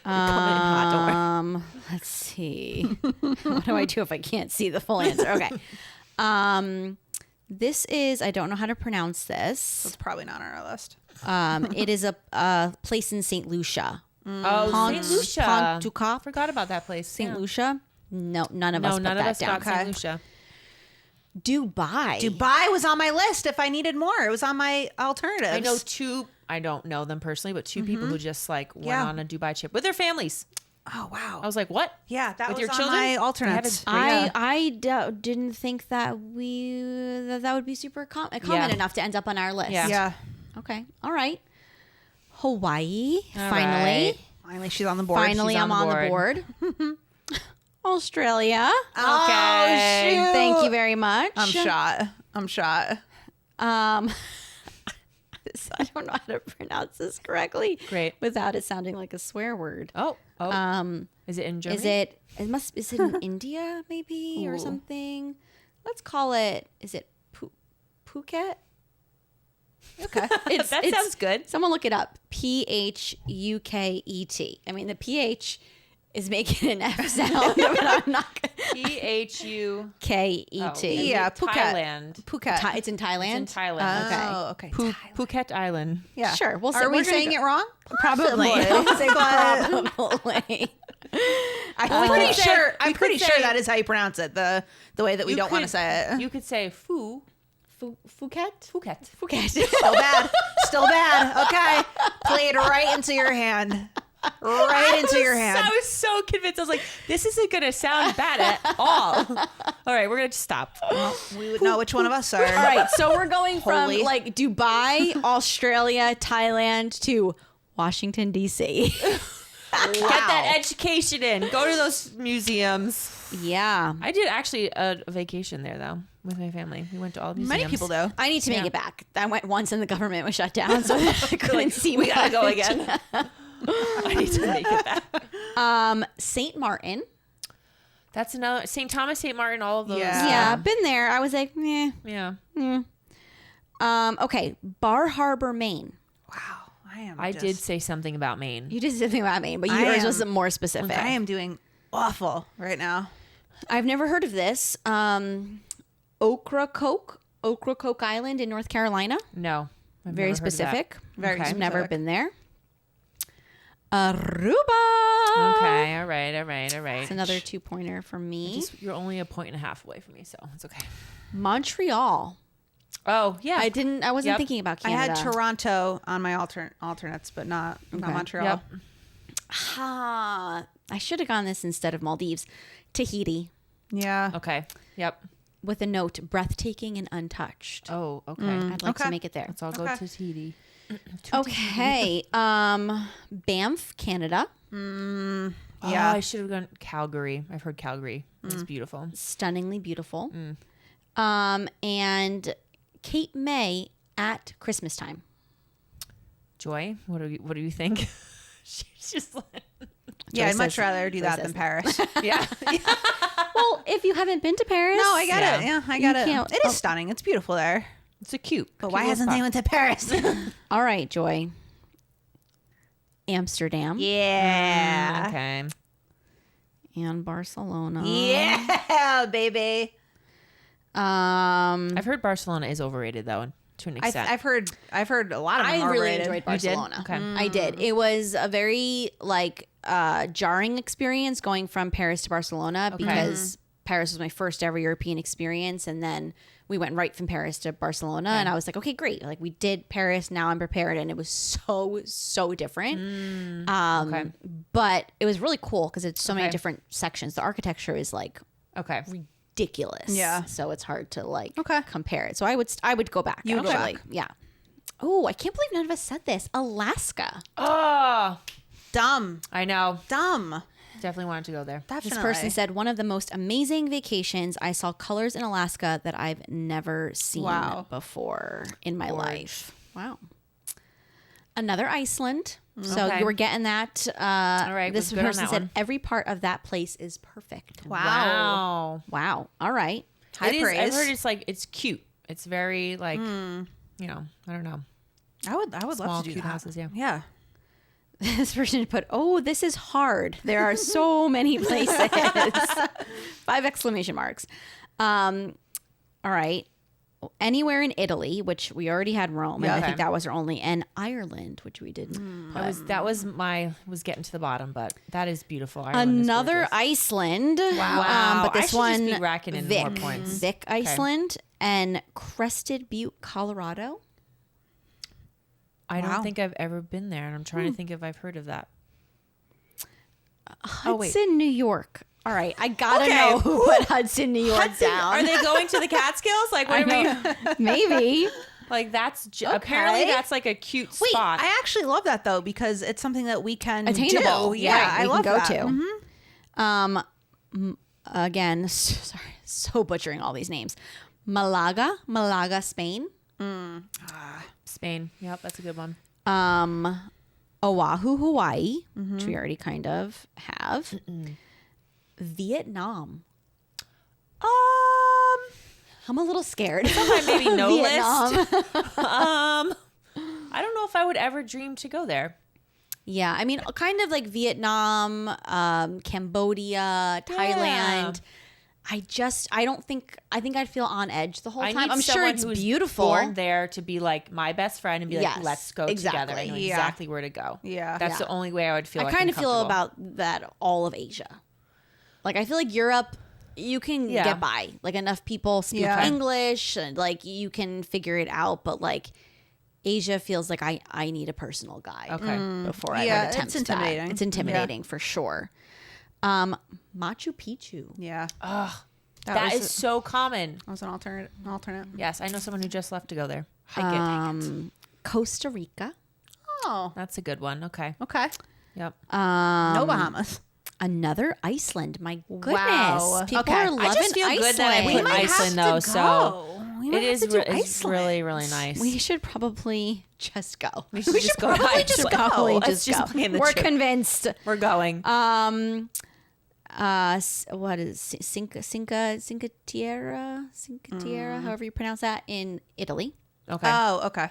S3: Coming in hot, don't worry.
S2: Let's see. What do I do if I can't see the full answer? Okay. This is, I don't know how to pronounce this.
S1: It's probably not on our list.
S2: It is a place in St. Lucia.
S3: Oh, St. Lucia.
S2: Pont du Cap.
S3: Forgot about that place.
S2: St. Lucia. No, none of us put
S3: none of
S2: that
S3: us
S2: down.
S3: got St. Lucia.
S2: Dubai.
S1: Dubai was on my list if I needed more. It was on my alternatives.
S3: I know two. I don't know them personally, but two people who just like went
S1: Yeah.
S3: on a Dubai trip with their families.
S1: Oh, wow.
S3: I was like, what?
S1: Yeah, that
S3: With
S1: was
S3: your
S1: on
S3: children?
S1: my
S3: They had a
S1: alternates.
S3: great-
S2: Didn't think that that would be super common
S3: Yeah.
S2: enough to end up on our list.
S3: Yeah.
S1: Yeah.
S2: Okay. All right. Hawaii.
S3: All
S2: Finally.
S3: right.
S1: Finally, she's on the board.
S2: Finally,
S3: She's
S2: I'm on the board. Australia.
S3: Okay.
S1: shoot.
S2: Thank you very much.
S1: I'm shot.
S2: I don't know how to pronounce this correctly.
S3: Great.
S2: Without it sounding like a swear word.
S3: Oh. Is it in Germany?
S2: Is it in India maybe or
S1: Ooh.
S2: something? Let's call it, is it Phuket?
S1: Okay.
S3: That sounds good.
S2: Someone look it up. Phuket. I mean, the PH is making an F sound, but I'm not going to.
S3: Phu.
S2: Ket.
S1: Yeah, Phuket.
S3: Thailand.
S1: Phuket.
S2: It's in Thailand?
S3: It's in Thailand.
S1: Oh, okay.
S3: Phuket Island.
S1: Yeah.
S2: Sure, we'll say-
S1: Are we
S2: we're gonna
S1: saying
S2: go-
S1: it wrong?
S2: Probably.
S1: But
S2: Probably.
S1: I'm pretty
S3: could say-
S1: sure.
S3: we
S1: I'm
S3: could
S1: pretty sure
S3: say-
S1: that is how you pronounce it. The way that we don't want to say it.
S3: You could say Phuket.
S2: Phuket?
S3: Phuket.
S1: Still bad. Still bad. Okay. Play it right into your hand. Right into your hand.
S3: I was so convinced. I was like, this isn't going to sound bad at all. All right, we're going to stop.
S1: We would know which one of us are.
S2: All right, so we're going from
S1: Holy.
S2: like Dubai, Australia, Thailand to Washington, D.C.
S3: Get that education in. Go to those museums.
S2: Yeah.
S3: I did actually a vacation there, though, with my family. We went to all the museums.
S1: Many people do.
S2: I need to make it back. I went once and the government was shut down, so I couldn't see
S3: We got to go
S2: much.
S3: again. I need to make it back.
S2: St. Martin.
S3: That's another. St. Thomas, St. Martin, all of those.
S1: Yeah.
S2: Yeah, been there. I was like, meh.
S3: Yeah.
S2: Okay, Bar Harbor, Maine.
S1: Wow.
S3: I did say something about Maine.
S2: You did something about Maine, but
S1: I
S2: yours
S1: am-
S2: was more specific.
S1: I am doing awful right now.
S2: I've never heard of this. Ocracoke Island in North Carolina.
S3: No. I've
S2: Very
S3: never heard of that.
S2: specific.
S1: Very
S2: I've never
S1: specific.
S2: been there. Aruba.
S3: Okay. All right.
S2: It's another 2-pointer for me.
S3: You're only a point and a half away from me, so it's okay.
S2: Montreal.
S3: Oh, yeah.
S2: I wasn't
S3: Yep.
S2: thinking about
S1: I
S2: Canada.
S1: had Toronto on my alternates, but not Montreal.
S3: Yep.
S2: I should have gone this instead of Maldives. Tahiti.
S1: Yeah.
S3: Okay. Yep.
S2: With a note, breathtaking and untouched.
S3: Oh, okay.
S2: I'd like to
S1: okay.
S2: make it there.
S3: Let's all go
S1: Okay.
S3: to TD.
S2: Okay. Banff, Canada.
S3: Yeah.
S1: Yeah.
S3: I should have gone Calgary. I've heard Calgary. It's beautiful.
S2: Stunningly beautiful. And Cape May at Christmas time.
S3: Joy, what do you think? She's just like,
S1: Yeah, I'd
S2: Joy
S1: much
S2: says-
S1: rather do
S2: Joy
S1: that
S2: says
S1: than Paris.
S3: yeah.
S2: Well, if you haven't been to Paris.
S1: No, I got
S3: Yeah.
S1: it. Yeah, I
S2: You
S1: got it.
S2: can't-
S1: It is stunning. It's beautiful there.
S3: It's a cute.
S1: But why hasn't they went to Paris?
S2: All right, Joy. Amsterdam
S1: yeah.
S3: Okay.
S2: and Barcelona.
S1: Yeah, baby.
S3: I've heard Barcelona is overrated though, to an extent.
S1: I've heard a lot of them
S2: I really
S1: overrated.
S2: enjoyed
S3: You did?
S2: Barcelona.
S3: Okay.
S2: I did. It was a very jarring experience going from Paris to Barcelona because Paris was my first ever European experience, and then we went right from Paris to Barcelona, and I was like, okay, great. Like we did Paris, now I'm prepared, and it was so different.
S3: Okay.
S2: But it was really cool because it's so many
S3: Okay.
S2: different sections. The architecture is like
S3: Okay.
S2: ridiculous.
S1: Yeah.
S2: So it's hard to like
S1: Okay.
S2: compare it. So I would go back.
S1: You would go
S2: actually.
S1: back.
S2: Yeah. Oh, I can't believe none of us said this. Alaska.
S3: Oh,
S1: Dumb.
S3: I know.
S1: Dumb.
S3: Definitely wanted to go there.
S1: Definitely.
S2: This person said, one of the most amazing vacations. I saw colors in Alaska that I've never seen
S1: Wow.
S2: before in my life. Wow. Another Iceland. So
S3: Okay.
S2: you were getting that.
S3: All right,
S2: This
S3: we're good on
S2: person
S3: that
S2: said
S3: one.
S2: every part of that place is perfect.
S3: Wow.
S2: Wow. All right.
S1: High
S3: It is, I've
S1: praise.
S3: heard it's like it's cute. It's very like you know, I don't know.
S1: I would
S3: Small,
S1: love to do
S3: cute
S1: that.
S3: houses, yeah.
S1: Yeah.
S2: This person put, oh, this is hard. There are so many places. 5 exclamation marks. All right. anywhere in Italy, which we already had Rome, and I
S3: Okay.
S2: think that was our only, and Ireland, which we didn't.
S3: was getting to the bottom, but that is beautiful. Ireland is
S2: Another
S3: gorgeous.
S2: Iceland.
S3: Wow.
S2: But this
S3: I should
S2: one,
S3: just be racking in
S2: Vic,
S3: more points.
S2: Vic, Iceland, and Crested Butte, Colorado.
S3: I don't
S1: Wow.
S3: think I've ever been there, and I'm trying to think if I've heard of that.
S2: Hudson, New York. All right, I gotta
S3: Okay.
S2: know who put Hudson, New York
S3: Hudson,
S2: down.
S3: are they going to the Catskills? Like, what are we?
S2: Maybe.
S3: Like, that's apparently that's like a cute
S1: Wait,
S3: spot.
S1: I actually love that though because it's something that we can
S2: Attainable.
S1: do. Yeah,
S2: Right,
S1: I
S2: we
S1: love
S2: can go
S1: that.
S2: to. Again, sorry, so butchering all these names. Malaga, Spain.
S3: Spain. Yep, that's a good one.
S2: Oahu, Hawaii, which we already kind of have. Vietnam. I'm a little scared.
S3: Maybe no
S2: Vietnam.
S3: list. I don't know if I would ever dream to go there.
S2: Yeah, I mean, kind of like Vietnam, Cambodia, Thailand. I think I'd feel on edge the whole
S3: I
S2: time.
S3: need
S2: I'm sure
S3: someone
S2: it's
S3: who's
S2: beautiful.
S3: born there to be like my best friend and be like,
S2: Yes,
S3: let's go
S2: exactly.
S3: together. I know
S1: Yeah.
S3: exactly where to go.
S1: Yeah.
S3: That's the only way I would feel.
S2: I
S3: like
S2: kind of feel
S3: uncomfortable.
S2: about that all of Asia. Like I feel like Europe, you can
S3: Yeah.
S2: get by. Like enough people speak
S1: Yeah.
S2: English, and like you can figure it out. But like Asia feels like I need a personal guide.
S3: Okay.
S2: Before I
S1: Yeah,
S2: would attempt
S1: it's intimidating.
S2: that. It's intimidating for sure. Machu Picchu.
S1: Yeah.
S3: That
S1: was
S3: is so common.
S1: That was an alternate.
S3: Yes, I know someone who just left to go there. Hike it.
S2: Costa Rica.
S1: Oh,
S3: That's a good one. Okay.
S1: okay.
S3: Yep.
S1: No Bahamas.
S2: Another Iceland. My goodness.
S1: Wow.
S2: People
S1: Okay.
S2: are
S1: I
S2: loving
S3: just feel good that I
S2: Iceland.
S3: put
S1: might
S3: Iceland
S1: have
S3: though,
S1: to
S3: so
S1: go. We might
S3: it
S1: have
S3: is
S1: to do
S3: it's
S1: Iceland.
S3: really, really nice.
S2: We should probably just go.
S3: We should just go to
S2: probably
S3: Iceland.
S2: just probably
S3: Let's
S2: just
S3: just
S2: go.
S3: plan the
S2: We're
S3: trip.
S2: convinced.
S3: We're going.
S2: What is Cinque Terre, however you pronounce that, in Italy.
S3: Okay.
S1: Oh, okay.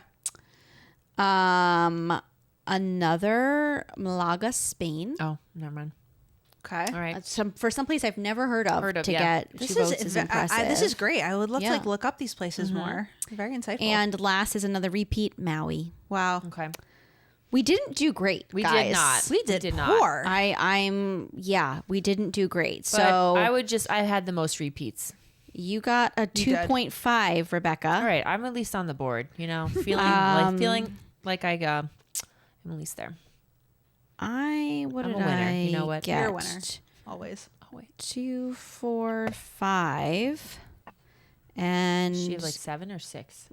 S2: Another Malaga, Spain.
S3: Oh, never mind.
S1: Okay.
S3: All right.
S2: For some place I've never heard of
S3: yeah.
S2: get
S1: This
S2: two votes
S1: is
S2: is impressive.
S1: this is great. I would love
S2: Yeah.
S1: to like look up these places more. Very insightful.
S2: And last is another repeat, Maui.
S1: wow,
S3: Okay.
S2: We didn't do great.
S3: We
S2: guys.
S3: did not.
S1: we did
S3: not.
S1: poor.
S2: We didn't do great.
S3: But
S2: So
S3: I had the most repeats.
S2: you got a
S1: did.
S2: 2.5, Rebecca.
S3: All right, I'm at least on the board. You know, feeling like I'm at least there.
S2: What
S3: I'm
S2: did
S3: a winner.
S2: I
S3: You know what?
S2: get?
S1: You're a winner. Always.
S3: Oh wait,
S2: 2, 4, 5, and
S3: she had like 7 or 6.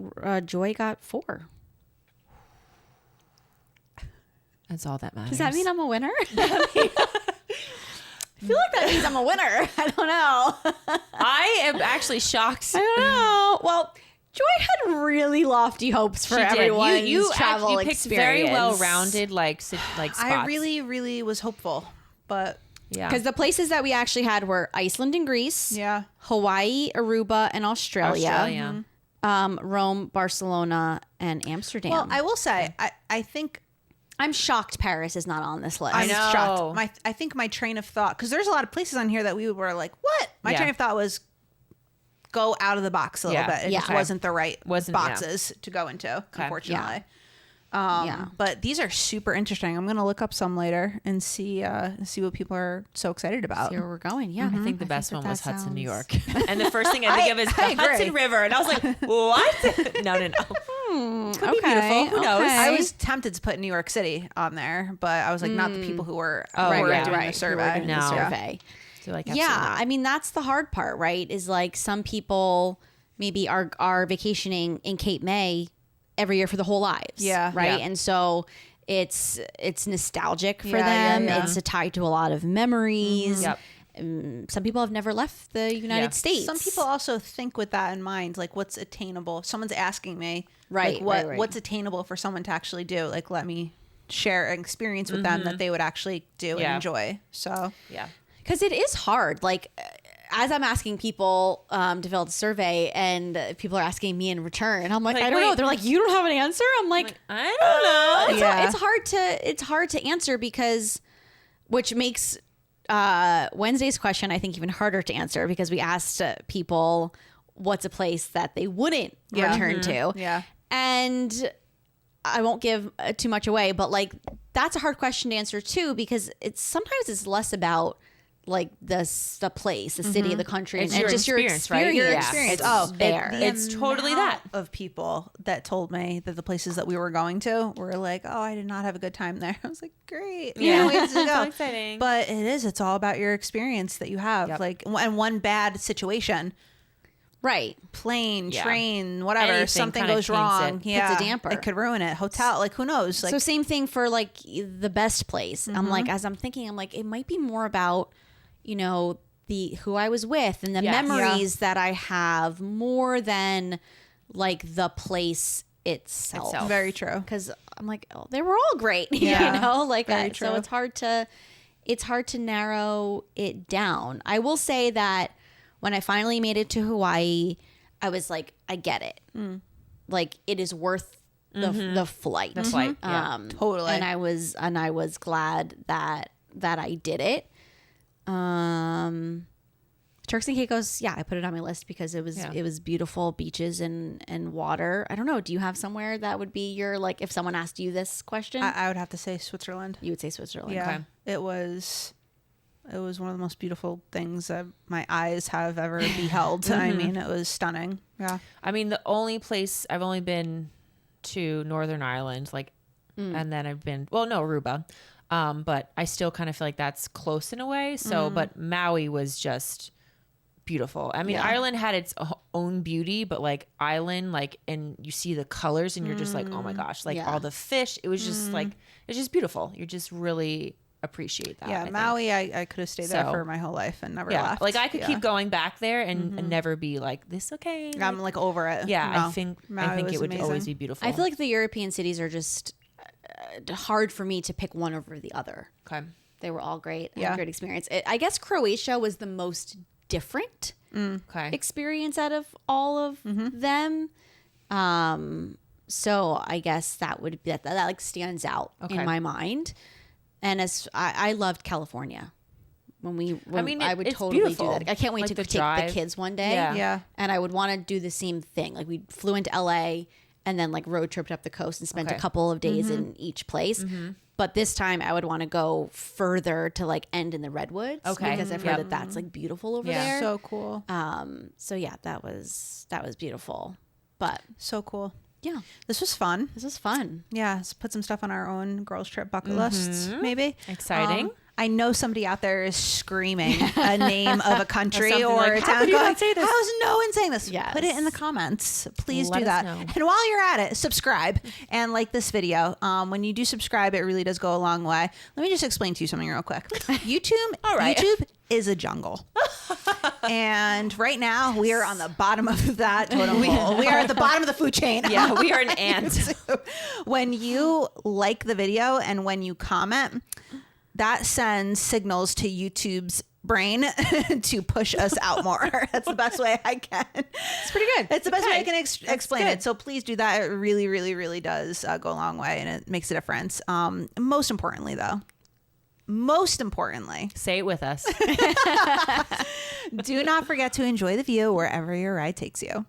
S2: Joy got 4.
S3: That's all that matters.
S2: Does that mean I'm a winner? I feel like that means I'm a winner. I don't know.
S3: I am actually shocked.
S2: I don't know. Well, Joy had really lofty hopes for
S3: She did.
S2: everyone's
S3: You
S2: travel
S3: picked
S2: experience.
S3: very well-rounded like spots.
S1: I really was hopeful, but
S3: yeah.
S2: Because the places that we actually had were Iceland and Greece,
S1: yeah,
S2: Hawaii, Aruba, and Australia.
S3: Australia.
S2: Rome, Barcelona, and Amsterdam.
S1: Well, I will say, I think
S2: I'm shocked Paris is not on this list.
S1: I'm
S3: know.
S1: shocked. I think my train of thought, because there's a lot of places on here that we were like, what? My
S3: Yeah.
S1: train of thought was go out of the box a little
S3: Yeah.
S1: bit. It
S2: Yeah.
S1: just
S2: Okay.
S1: wasn't the right
S3: Wasn't- yeah.
S1: boxes to go into, unfortunately.
S2: Yeah.
S1: But these are super interesting. I'm gonna look up some later and see what people are so excited about.
S2: See where we're going. Yeah.
S3: I think the best one
S2: that
S3: was Hudson, New
S2: sounds-
S3: York. And the first thing I think of is the
S1: I agree.
S3: Hudson River. And I was like, what? No.
S2: Could
S3: be beautiful. Who knows?
S1: I was tempted to put New York City on there, but I was like, not the people who were,
S3: Oh,
S1: who were
S3: right,
S1: doing
S3: right.
S1: the
S2: Who were
S1: survey.
S2: doing the
S3: No.
S2: survey.
S3: So like,
S2: Yeah,
S3: absolutely not.
S2: I mean that's the hard part, right? Is like some people maybe are vacationing in Cape May every year for the whole lives.
S1: Yeah.
S2: Right.
S3: Yeah.
S2: And so it's nostalgic for
S1: Yeah,
S2: them.
S1: yeah.
S2: It's tied to a lot of memories.
S3: Yep.
S2: Some people have never left the United
S3: Yeah.
S2: States.
S1: Some people also think with that in mind, like what's attainable. If someone's asking me,
S2: Right,
S1: like,
S2: right.
S1: what's attainable for someone to actually do? Like, let me share an experience with them that they would actually do
S3: Yeah.
S1: and enjoy. So
S3: Yeah.
S2: Because it is hard. Like, as I'm asking people to fill out the survey, and people are asking me in return, and I'm like,
S3: Like,
S2: I don't know.
S3: wait.
S2: They're like, you don't have an answer. I'm like,
S3: I don't know.
S2: it's,
S1: Yeah.
S2: it's hard to answer because, which makes Wednesday's question I think even harder to answer because we asked people what's a place that they wouldn't return to.
S1: Yeah.
S2: And I won't give too much away, but like that's a hard question to answer too, because sometimes it's less about like the place, the city, the country,
S3: It's
S2: and
S3: your
S2: just
S3: experience,
S2: your
S3: right?
S2: experience.
S3: Your
S1: Experience.
S2: It's
S1: Oh,
S2: there.
S3: It's totally
S1: amount
S3: that.
S1: of people that told me that the places that we were going to were like, oh, I did not have a good time there. I was like, great.
S3: Yeah.
S1: Ways to go.
S3: So exciting.
S1: But it's all about your experience that you have.
S3: Yep.
S1: Like, and one bad situation,
S2: Right.
S1: plane,
S3: Yeah.
S1: train, whatever,
S3: Anything
S1: something
S3: kinda
S1: goes
S3: taints
S1: wrong.
S3: it.
S1: Yeah.
S2: Puts a damper.
S1: It could ruin it. Hotel, like who knows? Like,
S2: So same thing for like the best place. I'm like, as I'm thinking, I'm like, it might be more about, you know, who I was with and the
S3: Yes.
S2: memories that I have more than like the place itself.
S1: very true.
S2: Because I'm like, oh, they were all great,
S1: Yeah.
S2: you know, like
S1: Very
S2: so
S1: true.
S2: it's hard to narrow it down. I will say that when I finally made it to Hawaii, I was like, I get it. Like it is worth the flight.
S3: The flight, yeah.
S1: Totally.
S2: And I was glad that I did it. Turks and Caicos, yeah, I put it on my list because it was beautiful beaches and water. I don't know. Do you have somewhere that would be your, like, if someone asked you this question,
S1: I would have to say Switzerland.
S2: you would say Switzerland.
S1: Yeah.
S3: Okay.
S1: It was one of the most beautiful things that my eyes have ever beheld. I mean, it was stunning. Yeah.
S3: I mean, the only place I've only been to Northern Ireland, like, and then I've been, well, no, Aruba. But I still kind of feel like that's close in a way. So, but Maui was just beautiful. I mean, Ireland had its own beauty, but like island, like, and you see the colors and you're just like, oh my gosh, like all the fish. It was just like, it's just beautiful. You just really appreciate that.
S1: Yeah.
S3: I think.
S1: Maui, I could have stayed there
S3: So-
S1: for my whole life and never
S3: Yeah.
S1: left.
S3: Like I could
S1: Yeah.
S3: keep going back there and never be like, this okay.
S1: I'm like over it.
S3: Yeah,
S1: No.
S3: I think
S1: Maui was
S3: it would always
S1: amazing.
S3: be beautiful.
S2: I feel like the European cities are just hard for me to pick one over the other.
S3: okay.
S2: They were all great. I had
S1: Yeah.
S2: a great experience. I guess Croatia was the most different
S3: Okay.
S2: experience out of all of them. So I guess that would that like stands out
S3: Okay.
S2: in my mind. And as I loved California when I would
S3: it's
S2: totally do
S3: beautiful.
S2: that. I can't wait
S3: Like
S2: to
S3: the
S2: take
S3: drive.
S2: the kids one day.
S3: Yeah.
S1: Yeah.
S2: And I would want to do the same thing. Like we flew into LA and then like road tripped up the coast and spent a
S3: Okay.
S2: couple of days in each place. But this time I would want to go further to like end in the redwoods.
S3: Okay.
S2: Because I've heard
S3: Yep.
S2: that that's like beautiful over
S3: Yeah.
S2: there.
S1: So cool.
S2: So yeah, that was beautiful. But
S1: So cool.
S2: yeah,
S1: This was fun.
S2: this was fun.
S1: Yeah, let's put some stuff on our own girls trip bucket lists, maybe.
S3: Exciting.
S1: I know somebody out there is screaming a name of a country
S3: Something
S1: or
S3: like,
S1: a
S3: how
S1: town
S3: could you
S1: going,
S3: not say this?
S1: how is no one saying this?
S2: Yes.
S1: Put it in the comments. Please
S3: Let
S1: do
S3: us
S1: that.
S3: know.
S1: And while you're at it, subscribe and like this video. When you do subscribe, it really does go a long way. Let me just explain to you something real quick. YouTube is a jungle. And right now we are on the bottom of that totem pole. We are at the bottom of the food chain.
S3: Yeah, we are an ant.
S1: When you like the video and when you comment, that sends signals to YouTube's brain to push us out more. That's the best way I can. It's
S2: pretty good.
S1: It's the best way I can explain
S3: good.
S1: it. So please do that. It really, really, really does go a long way and it makes a difference. Most importantly,
S3: Say it with us.
S1: do not forget to enjoy the view wherever your ride takes you.